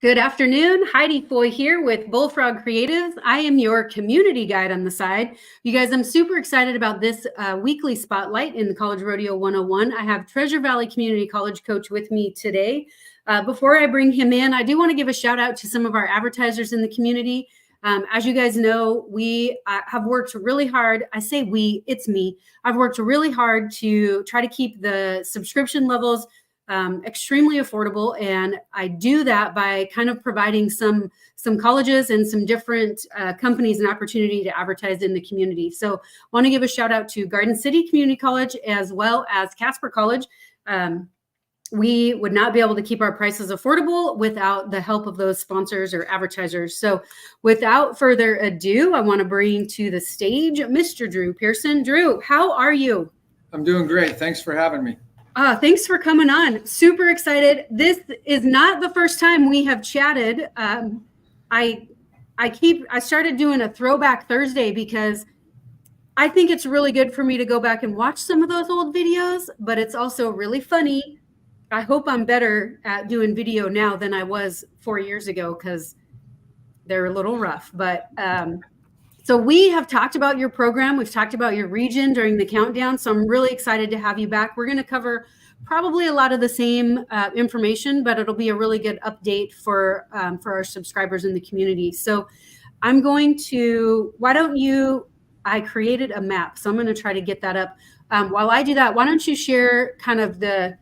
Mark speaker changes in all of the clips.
Speaker 1: Good afternoon. Heidi Foy here with Bullfrog Creatives. I am your community guide on the side. You guys, I'm super excited about this weekly spotlight in the College Rodeo 101. I have Treasure Valley Community College coach with me today. Before I bring him in, I do want to give a shout out to some of our advertisers in the community. As you guys know, we have worked really hard. I say we, it's me. I've worked really hard to try to keep the subscription levels extremely affordable, and I do that by kind of providing some colleges and some different companies an opportunity to advertise in the community. So want to give a shout out to Garden City Community College as well as Casper College. We would not be able to keep our prices affordable without the help of those sponsors or advertisers. So without further ado, I want to bring to the stage Mr. Drew Pearson. Drew, how are you?
Speaker 2: I'm doing great. Thanks for having me.
Speaker 1: Thanks for coming on. Super excited. This is not the first time we have chatted. I started doing a throwback Thursday because I think it's really good for me to go back and watch some of those old videos, but it's also really funny. I hope I'm better at doing video now than I was 4 years ago because they're a little rough. But so we have talked about your program. We've talked about your region during the countdown. So I'm really excited to have you back. We're going to cover probably a lot of the same information, but it'll be a really good update for our subscribers in the community. So I'm going to, I created a map. So I'm going to try to get that up. While I do that, why don't you share kind of the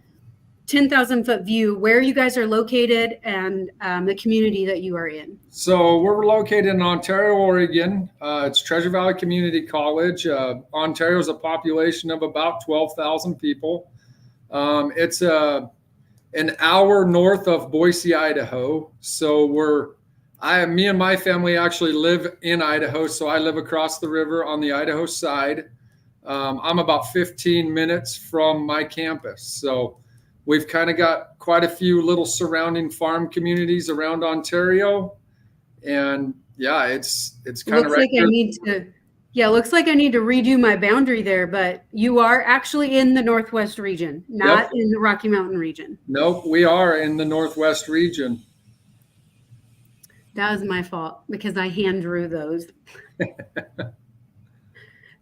Speaker 1: 10,000 foot view, where you guys are located and the community that you are in.
Speaker 2: So we're located in Ontario, Oregon. It's Treasure Valley Community College. Ontario is a population of about 12,000 people. It's an hour north of Boise, Idaho. So me and my family actually live in Idaho. So I live across the river on the Idaho side. I'm about 15 minutes from my campus. So we've kind of got quite a few little surrounding farm communities around Ontario. And yeah, it's kind of right there.
Speaker 1: Looks like I need to redo my boundary there, but you are actually in the Northwest region, not in the Rocky Mountain region.
Speaker 2: Nope, we are in the Northwest region.
Speaker 1: That was my fault because I hand drew those.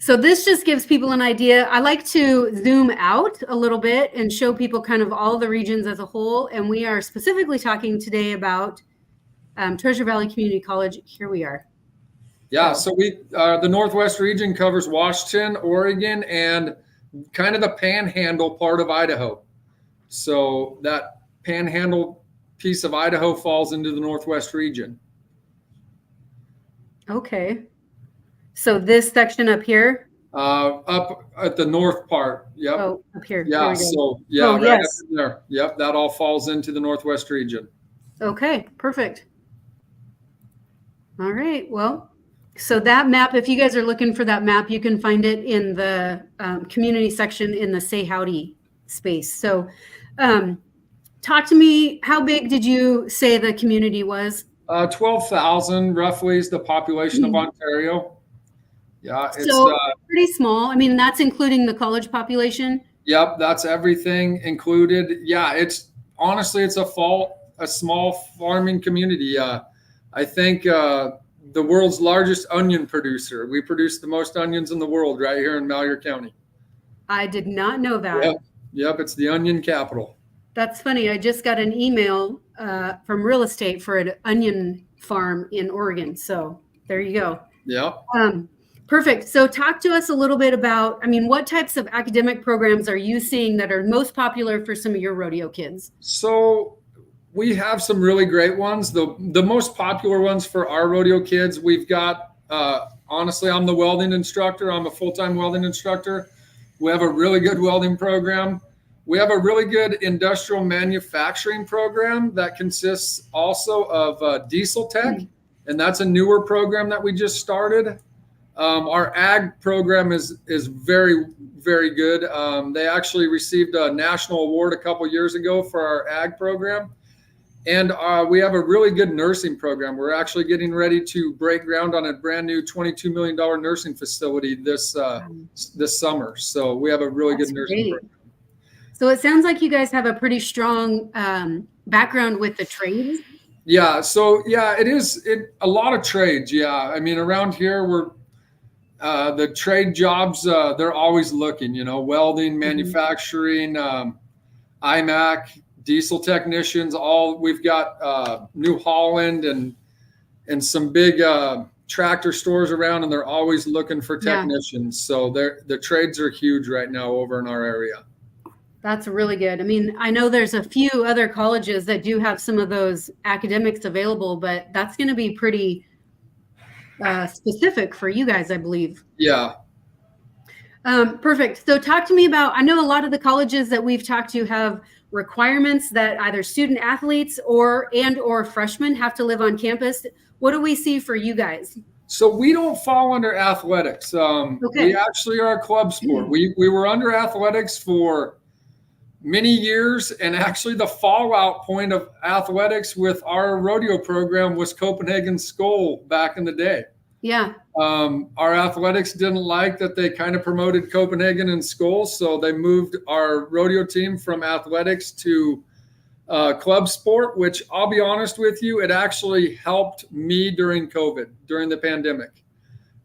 Speaker 1: So this just gives people an idea. I like to zoom out a little bit and show people kind of all the regions as a whole. And we are specifically talking today about Treasure Valley Community College. Here we are.
Speaker 2: Yeah, so the Northwest region covers Washington, Oregon, and kind of the panhandle part of Idaho. So that panhandle piece of Idaho falls into the Northwest region.
Speaker 1: Okay. So this section up here?
Speaker 2: Up at the north part. Yep.
Speaker 1: Oh, up here.
Speaker 2: Yeah. So yeah,
Speaker 1: right
Speaker 2: up in there. Yep. That all falls into the Northwest region.
Speaker 1: Okay, perfect. All right. Well, so that map, if you guys are looking for that map, you can find it in the community section in the Say Howdy space. So talk to me, how big did you say the community was?
Speaker 2: 12,000 roughly is the population of Ontario. Yeah, it's
Speaker 1: pretty small. I mean, that's including the college population.
Speaker 2: Yep, that's everything included. Yeah, it's a small farming community. I think the world's largest onion producer. We produce the most onions in the world right here in Malheur County.
Speaker 1: I did not know that.
Speaker 2: Yep, it's the onion capital.
Speaker 1: That's funny. I just got an email from real estate for an onion farm in Oregon. So there you go.
Speaker 2: Yep.
Speaker 1: Perfect. So talk to us a little bit about, what types of academic programs are you seeing that are most popular for some of your rodeo kids?
Speaker 2: So we have some really great ones. The most popular ones for our rodeo kids, we've got, honestly, I'm the welding instructor. I'm a full-time welding instructor. We have a really good welding program. We have a really good industrial manufacturing program that consists also of diesel tech, and that's a newer program that we just started. Our ag program is very, very good. They actually received a national award a couple years ago for our ag program. And we have a really good nursing program. We're actually getting ready to break ground on a brand new $22 million nursing facility this summer. So we have a really good nursing program.
Speaker 1: So it sounds like you guys have a pretty strong background with the trades.
Speaker 2: Yeah. So yeah, it is a lot of trades. Yeah. I mean, around here the trade jobs, they're always looking, welding, manufacturing, IMAC, diesel technicians, we've got New Holland and some big tractor stores around, and they're always looking for technicians. So the trades are huge right now over in our area.
Speaker 1: That's really good. I mean, I know there's a few other colleges that do have some of those academics available, but that's going to be pretty specific for you guys, I believe.
Speaker 2: Yeah.
Speaker 1: Perfect. So talk to me about, I know a lot of the colleges that we've talked to have requirements that either student athletes or freshmen have to live on campus. What do we see for you guys?
Speaker 2: So we don't fall under athletics. We actually are a club sport. We were under athletics for many years, and actually the fallout point of athletics with our rodeo program was Copenhagen Skull back in the day.
Speaker 1: Yeah.
Speaker 2: Our athletics didn't like that they kind of promoted Copenhagen and Skull, so they moved our rodeo team from athletics to club sport, which I'll be honest with you, it actually helped me during COVID, during the pandemic.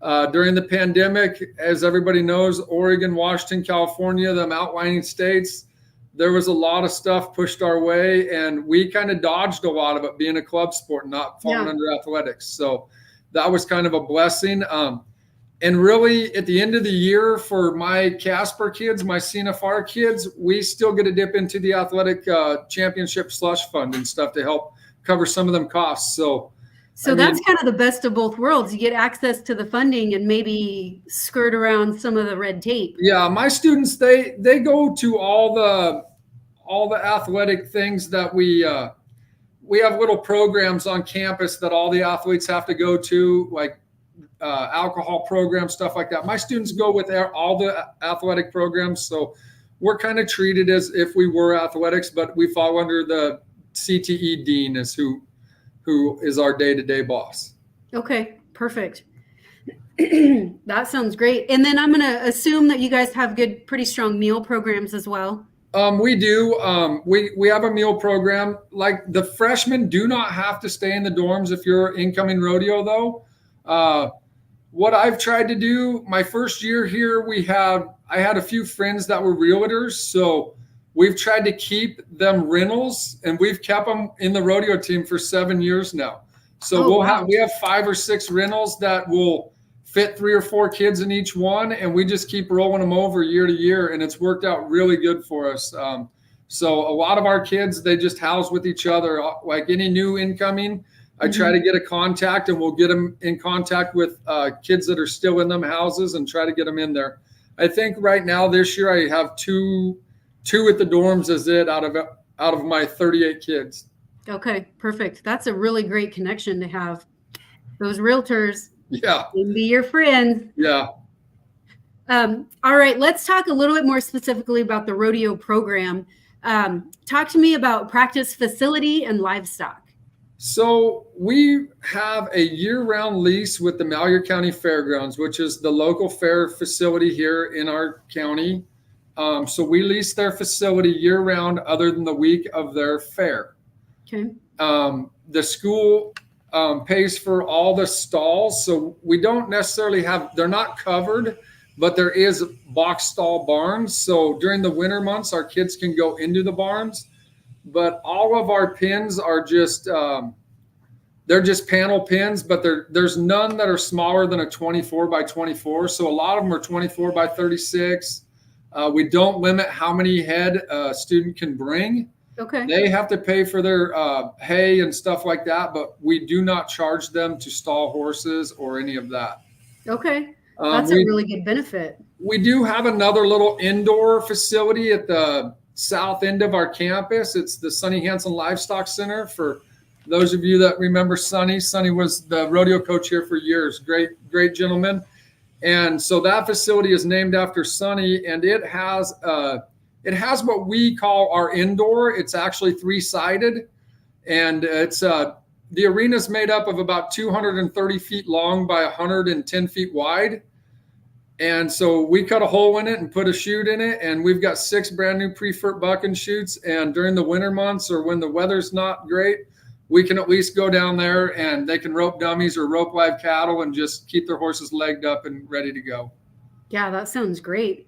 Speaker 2: During the pandemic, as everybody knows, Oregon, Washington, California, them outlying states, there was a lot of stuff pushed our way, and we kind of dodged a lot of it being a club sport, not falling under athletics. So that was kind of a blessing. And really at the end of the year for my Casper kids, my CNFR kids, we still get to dip into the athletic championship slush fund and stuff to help cover some of them costs. So
Speaker 1: that's kind of the best of both worlds. You get access to the funding and maybe skirt around some of the red tape.
Speaker 2: Yeah, my students, they go to all the athletic things that we have little programs on campus that all the athletes have to go to, like alcohol programs, stuff like that. My students go with all the athletic programs. So we're kind of treated as if we were athletics, but we fall under the CTE dean as who is our day-to-day boss. Okay,
Speaker 1: perfect. That sounds great. And then I'm going to assume that you guys have pretty strong meal programs as well.
Speaker 2: We do. We have a meal program. Like the freshmen do not have to stay in the dorms if you're incoming rodeo, though. What I've tried to do, my first year here, I had a few friends that were realtors, so we've tried to keep them rentals, and we've kept them in the rodeo team for 7 years now. So we have 5 or 6 rentals that will fit 3 or 4 kids in each one, and we just keep rolling them over year to year, and it's worked out really good for us. So a lot of our kids, they just house with each other. Like any new incoming, I try to get a contact, and we'll get them in contact with kids that are still in them houses and try to get them in there. I think right now this year I have two at the dorms as it out of my 38 kids.
Speaker 1: Okay, perfect. That's a really great connection to have. Those realtors can be your friends.
Speaker 2: Yeah.
Speaker 1: All right, let's talk a little bit more specifically about the rodeo program. Talk to me about practice facility and livestock.
Speaker 2: So we have a year-round lease with the Malheur County Fairgrounds, which is the local fair facility here in our county. So we lease their facility year-round other than the week of their fair.
Speaker 1: Okay.
Speaker 2: The school pays for all the stalls, so we don't necessarily they're not covered, but there is box stall barns. So during the winter months, our kids can go into the barns, but all of our pins are just they're just panel pins, but there's none that are smaller than a 24 by 24. So a lot of them are 24 by 36. We don't limit how many head a student can bring.
Speaker 1: Okay.
Speaker 2: They have to pay for their hay and stuff like that, but we do not charge them to stall horses or any of that.
Speaker 1: Okay. That's a really good benefit.
Speaker 2: We do have another little indoor facility at the south end of our campus. It's the Sonny Hansen Livestock Center. For those of you that remember Sonny, Sonny was the rodeo coach here for years. Great gentleman. And so that facility is named after Sonny, and it has what we call our indoor. It's actually 3-sided, and it's the arena is made up of about 230 feet long by 110 feet wide. And so we cut a hole in it and put a chute in it, and we've got 6 brand new pre-fert bucking chutes. And during the winter months or when the weather's not great, we can at least go down there and they can rope dummies or rope live cattle and just keep their horses legged up and ready to go.
Speaker 1: Yeah, that sounds great.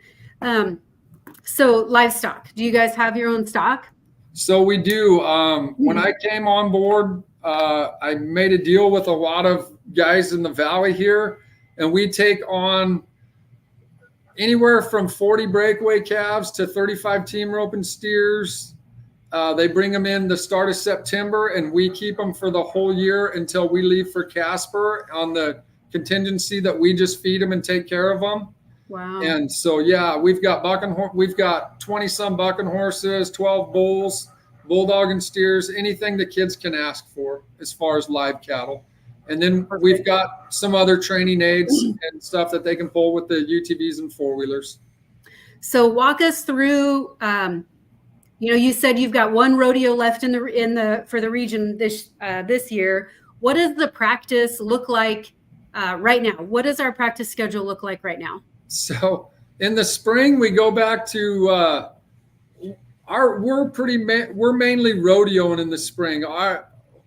Speaker 1: So livestock, do you guys have your own stock?
Speaker 2: So we do. When I came on board, I made a deal with a lot of guys in the valley here, and we take on anywhere from 40 breakaway calves to 35 team roping steers. They bring them in the start of September, and we keep them for the whole year until we leave for Casper on the contingency that we just feed them and take care of them.
Speaker 1: Wow.
Speaker 2: And so, yeah, we've got 20 some bucking horses, 12 bulls, bulldog and steers, anything the kids can ask for as far as live cattle. And then we've got some other training aids and stuff that they can pull with the UTVs and four-wheelers.
Speaker 1: So walk us through, you said you've got one rodeo left for the region this year. What does the practice look like right now? What does our practice schedule look like right now?
Speaker 2: So in the spring, we go back to we're mainly rodeoing in the spring.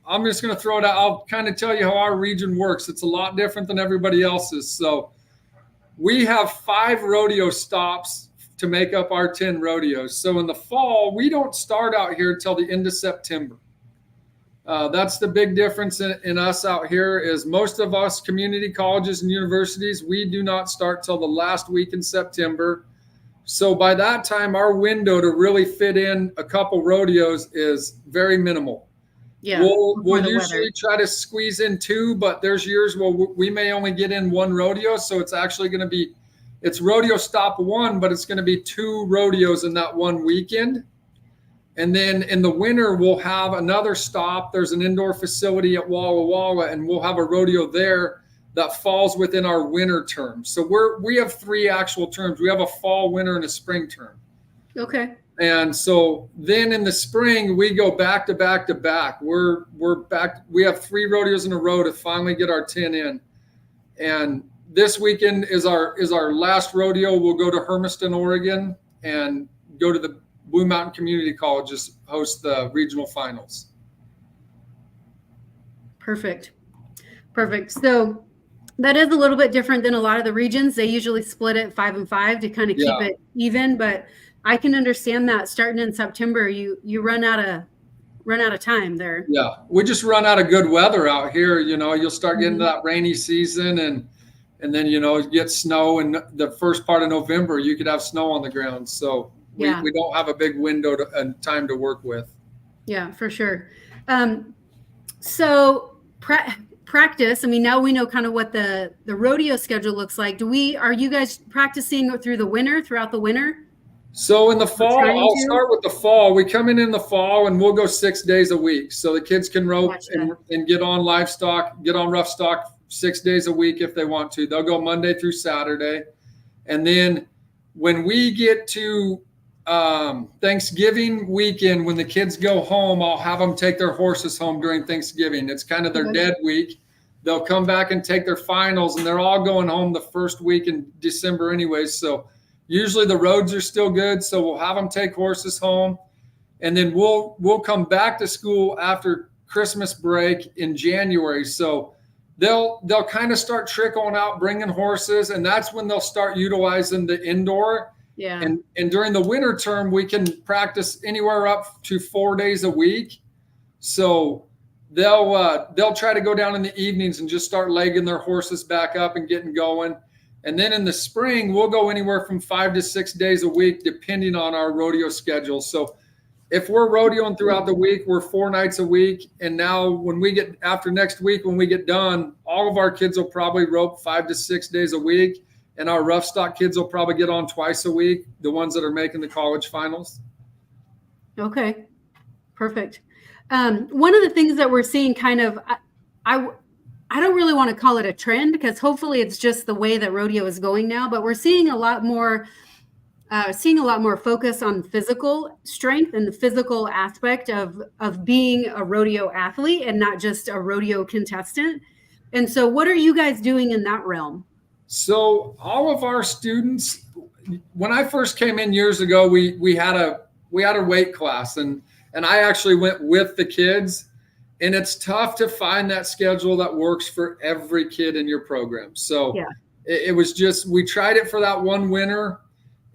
Speaker 2: I'm just going to throw it out. I'll kind of tell you how our region works. It's a lot different than everybody else's. So we have 5 rodeo stops to make up our 10 rodeos. So in the fall, we don't start out here until the end of September. That's the big difference in us out here is most of us community colleges and universities, we do not start till the last week in September. So by that time, our window to really fit in a couple rodeos is very minimal. Yeah, we'll usually try to squeeze in 2, but there's years where we may only get in 1 rodeo. So it's actually going to be, it's rodeo stop 1, but it's going to be 2 rodeos in that one weekend. And then in the winter, we'll have another stop. There's an indoor facility at Walla Walla, and we'll have a rodeo there that falls within our winter term. So we have 3 actual terms. We have a fall, winter, and a spring term.
Speaker 1: Okay.
Speaker 2: And so then in the spring, we go back to back to back. We're back. We have 3 rodeos in a row to finally get our 10 in. And this weekend is our last rodeo. We'll go to Hermiston, Oregon, and go to the Blue Mountain Community Colleges, host the regional finals.
Speaker 1: Perfect. So that is a little bit different than a lot of the regions. They usually split it 5 and 5 to kind of keep it even, but I can understand that starting in September, you run out of time there.
Speaker 2: Yeah, we just run out of good weather out here. You'll start getting that rainy season, and then you get snow, and the first part of November you could have snow on the ground. So we don't have a big window and time to work with. Yeah,
Speaker 1: for sure. So practice. I mean, now we know kind of what the rodeo schedule looks like. Are you guys practicing throughout the winter?
Speaker 2: So in the fall, I'll start with the fall. We come in the fall and we'll go 6 days a week. So the kids can rope and get on livestock, get on rough stock 6 days a week if they want to. They'll go Monday through Saturday. And then when we get to Thanksgiving weekend, when the kids go home, I'll have them take their horses home during Thanksgiving. It's kind of their dead week. They'll come back and take their finals, and they're all going home the first week in December anyways. So usually the roads are still good. So we'll have them take horses home, and then we'll come back to school after Christmas break in January. So they'll kind of start trickling out, bringing horses, and that's when they'll start utilizing the indoor.
Speaker 1: Yeah.
Speaker 2: And during the winter term, we can practice anywhere up to 4 days a week. So they'll try to go down in the evenings and just start legging their horses back up and getting going. And then in the spring, we'll go anywhere from 5 to 6 days a week, depending on our rodeo schedule. So if we're rodeoing throughout the week, we're 4 nights a week. And now after next week, when we get done, all of our kids will probably rope 5 to 6 days a week. And our rough stock kids will probably get on twice a week, the ones that are making the college finals.
Speaker 1: Okay, perfect. One of the things that we're seeing kind of, I don't really want to call it a trend because hopefully it's just the way that rodeo is going now, but we're seeing a lot more focus on physical strength and the physical aspect of being a rodeo athlete and not just a rodeo contestant. And so what are you guys doing in that realm?
Speaker 2: So all of our students, when I first came in years ago, we had a weight class, and I actually went with the kids, And it's tough to find that schedule that works for every kid in your program. So
Speaker 1: Yeah.
Speaker 2: it was just, we tried it for that one winter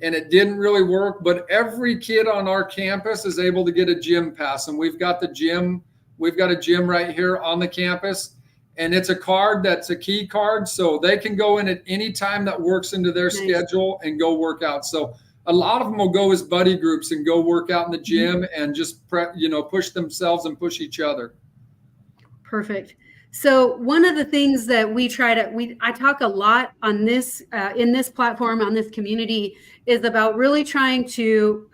Speaker 2: and it didn't really work, but every kid on our campus is able to get a gym pass. And we've got a gym right here on the campus, and it's a card that's a key card. So they can go in at any time that works into their schedule and go work out. So a lot of them will go as buddy groups and go work out in the gym and just push themselves and push each other.
Speaker 1: Perfect. So one of the things that I talk a lot on this, in this platform, on this community, is about really trying to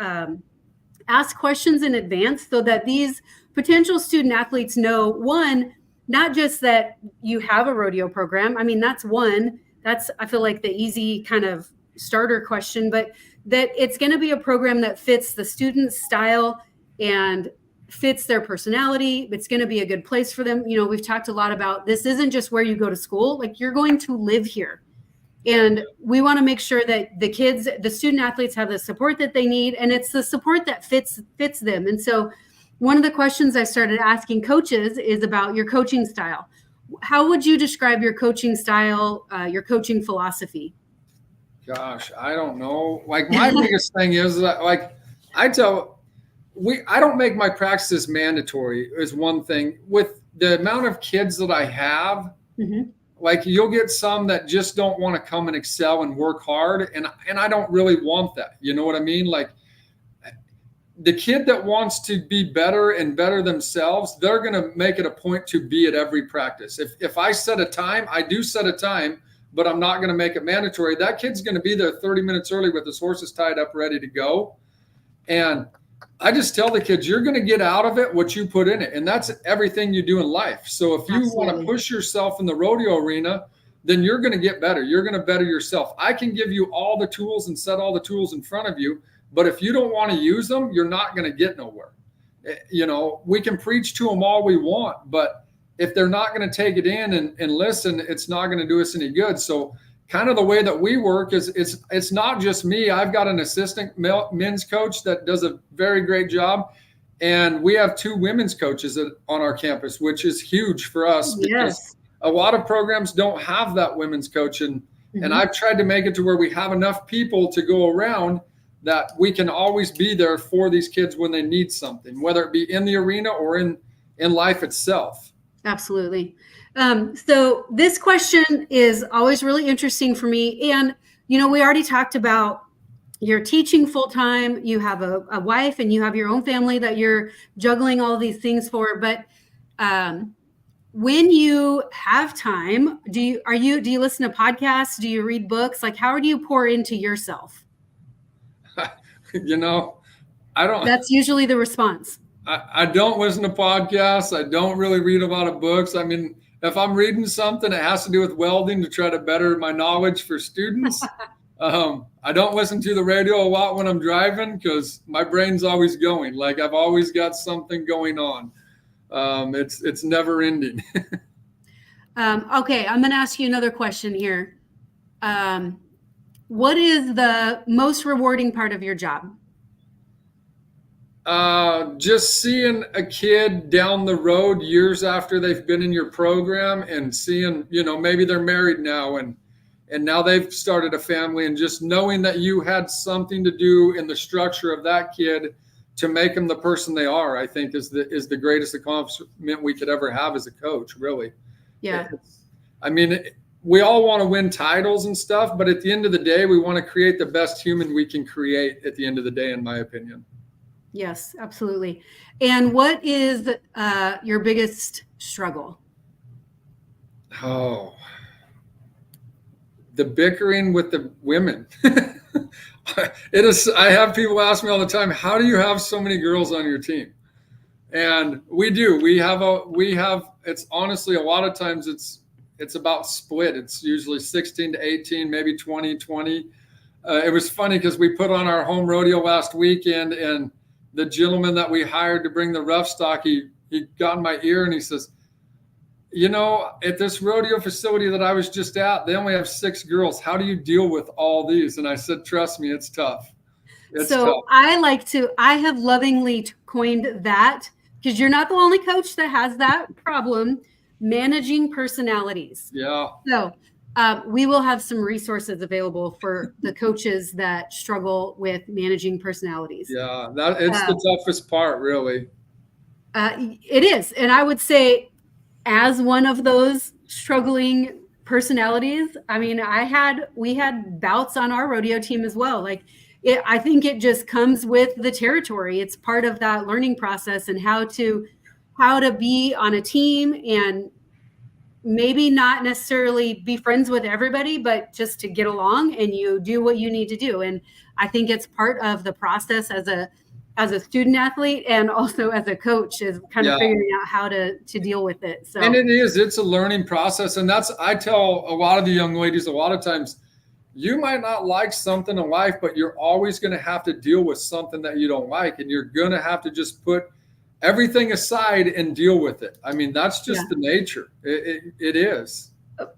Speaker 1: ask questions in advance so that these potential student athletes know, one, not just that you have a rodeo program. I mean, that's one, I feel like the easy kind of starter question, but that it's going to be a program that fits the student's style and fits their personality. It's going to be a good place for them. We've talked a lot about this isn't just where you go to school, like you're going to live here. And we want to make sure that the student athletes have the support that they need, and it's the support that fits them. And so one of the questions I started asking coaches is about your coaching style. How would you describe your coaching style, your coaching philosophy?
Speaker 2: Gosh, I don't know. Like my biggest thing is that, like I don't make my practices mandatory is one thing. With the amount of kids that I have, like you'll get some that just don't want to come and excel and work hard. And I don't really want that. You know what I mean? Like the kid that wants to be better and better themselves, they're going to make it a point to be at every practice. If I set a time, I do set a time, but I'm not going to make it mandatory. That kid's going to be there 30 minutes early with his horses tied up, ready to go. And I just tell the kids, you're going to get out of it what you put in it. And that's everything you do in life. So if you want to push yourself in the rodeo arena, then you're going to get better. You're going to better yourself. I can give you all the tools and set all the tools in front of you, but if you don't want to use them, you're not going to get nowhere. We can preach to them all we want, but if they're not going to take it in and listen, it's not going to do us any good. So kind of the way that we work is it's not just me. I've got an assistant men's coach that does a very great job. And we have 2 women's coaches on our campus, which is huge for us because a lot of programs don't have that women's coach. And I've tried to make it to where we have enough people to go around that we can always be there for these kids when they need something, whether it be in the arena or in life itself.
Speaker 1: Absolutely. So this question is always really interesting for me. And, we already talked about you're teaching full time, you have a wife and you have your own family that you're juggling all these things for. But when you have time, do you listen to podcasts? Do you read books? Like, how do you pour into yourself?
Speaker 2: I don't.
Speaker 1: That's usually the response.
Speaker 2: I don't listen to podcasts. I don't really read a lot of books. I mean, if I'm reading something, it has to do with welding to try to better my knowledge for students. I don't listen to the radio a lot when I'm driving because my brain's always going. Like I've always got something going on. It's never ending.
Speaker 1: Okay, I'm going to ask you another question here. What is the most rewarding part of your job?
Speaker 2: Just seeing a kid down the road years after they've been in your program and seeing, maybe they're married now and now they've started a family, and just knowing that you had something to do in the structure of that kid to make them the person they are, I think is the greatest accomplishment we could ever have as a coach, really.
Speaker 1: Yeah.
Speaker 2: We all want to win titles and stuff, but at the end of the day, we want to create the best human we can create at the end of the day, in my opinion.
Speaker 1: Yes, absolutely. And what is your biggest struggle?
Speaker 2: Oh, the bickering with the women. It is. I have people ask me all the time, how do you have so many girls on your team? And we do. We have, it's honestly, a lot of times it's about split. It's usually 16 to 18, maybe 20. It was funny because we put on our home rodeo last weekend, and the gentleman that we hired to bring the rough stock, he got in my ear and he says, at this rodeo facility that I was just at, they only have 6 girls. How do you deal with all these? And I said, trust me, it's tough. It's tough.
Speaker 1: I have lovingly coined that because you're not the only coach that has that problem, managing personalities.
Speaker 2: Yeah.
Speaker 1: So we will have some resources available for the coaches that struggle with managing personalities.
Speaker 2: Yeah, it's the toughest part, really.
Speaker 1: It is. And I would say, as one of those struggling personalities, I mean, we had bouts on our rodeo team as well. Like, I think it just comes with the territory. It's part of that learning process, and how to be on a team, and maybe not necessarily be friends with everybody, but just to get along, and you do what you need to do. And I think it's part of the process as a student athlete, and also as a coach, is kind of figuring out how to deal with it. So,
Speaker 2: and it's a learning process. And I tell a lot of the young ladies, a lot of times, you might not like something in life, but you're always going to have to deal with something that you don't like. And you're going to have to just put everything aside and deal with it. I mean, that's just the nature. It is.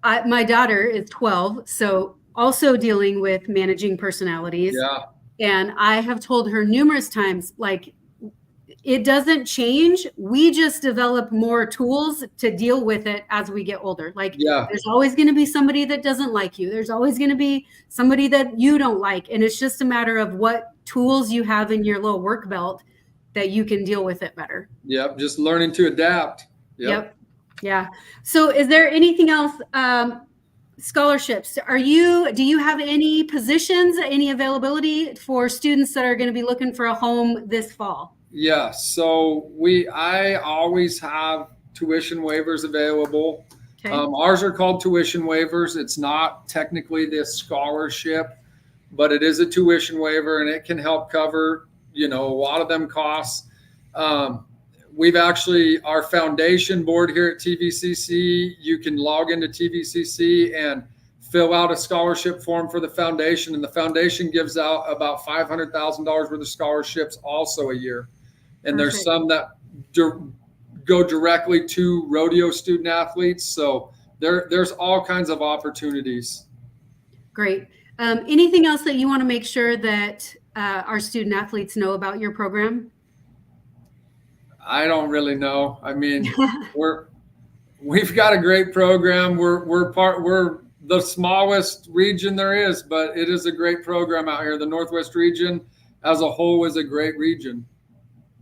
Speaker 1: My daughter is 12, so also dealing with managing personalities.
Speaker 2: Yeah.
Speaker 1: And I have told her numerous times, like, it doesn't change. We just develop more tools to deal with it as we get older. Like, there's always going to be somebody that doesn't like you. There's always going to be somebody that you don't like. And it's just a matter of what tools you have in your little work belt that you can deal with it better.
Speaker 2: Yep. Just learning to adapt.
Speaker 1: Yep. Yeah. So is there anything else? Scholarships. Do you have any positions, any availability for students that are going to be looking for a home this fall?
Speaker 2: Yeah. So I always have tuition waivers available.
Speaker 1: Okay.
Speaker 2: Ours are called tuition waivers. It's not technically this scholarship, but it is a tuition waiver, and it can help cover, a lot of them costs. We've actually, our foundation board here at TVCC, you can log into TVCC and fill out a scholarship form for the foundation. And the foundation gives out about $500,000 worth of scholarships also a year. And there's some that go directly to rodeo student athletes. So there's all kinds of opportunities.
Speaker 1: Great. Anything else that you want to make sure that our student athletes know about your program?
Speaker 2: I don't really know. I mean, we've got a great program. We're the smallest region there is, but it is a great program out here. The Northwest region as a whole is a great region.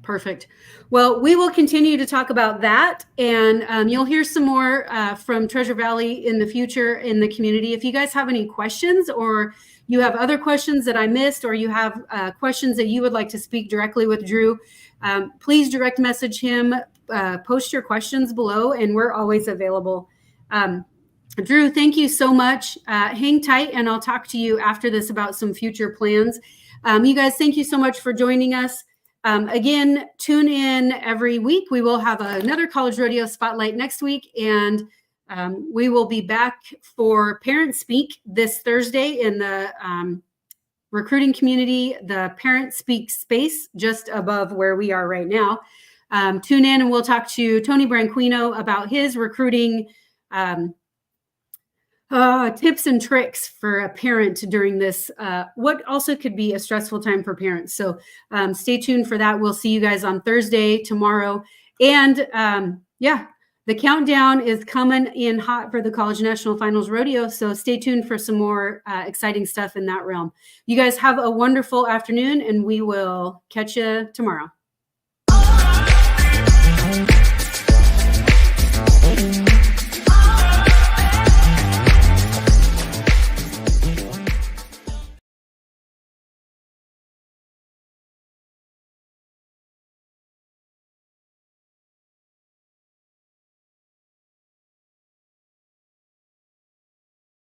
Speaker 1: Perfect. Well, we will continue to talk about that, and you'll hear some more from Treasure Valley in the future in the community. If you guys have any questions, or you have other questions that I missed, or you have questions that you would like to speak directly with Drew, please direct message him, post your questions below, and we're always available. Drew, thank you so much. Hang tight, and I'll talk to you after this about some future plans. You guys, thank you so much for joining us. Again, tune in every week. We will have another College Rodeo Spotlight next week, and we will be back for Parent Speak this Thursday in the recruiting community, the Parent Speak space just above where we are right now. Tune in, and we'll talk to Tony Branquino about his recruiting tips and tricks for a parent during this, what also could be a stressful time for parents. So stay tuned for that. We'll see you guys on Thursday, tomorrow. And the countdown is coming in hot for the College National Finals Rodeo. So stay tuned for some more exciting stuff in that realm. You guys have a wonderful afternoon, and we will catch you tomorrow.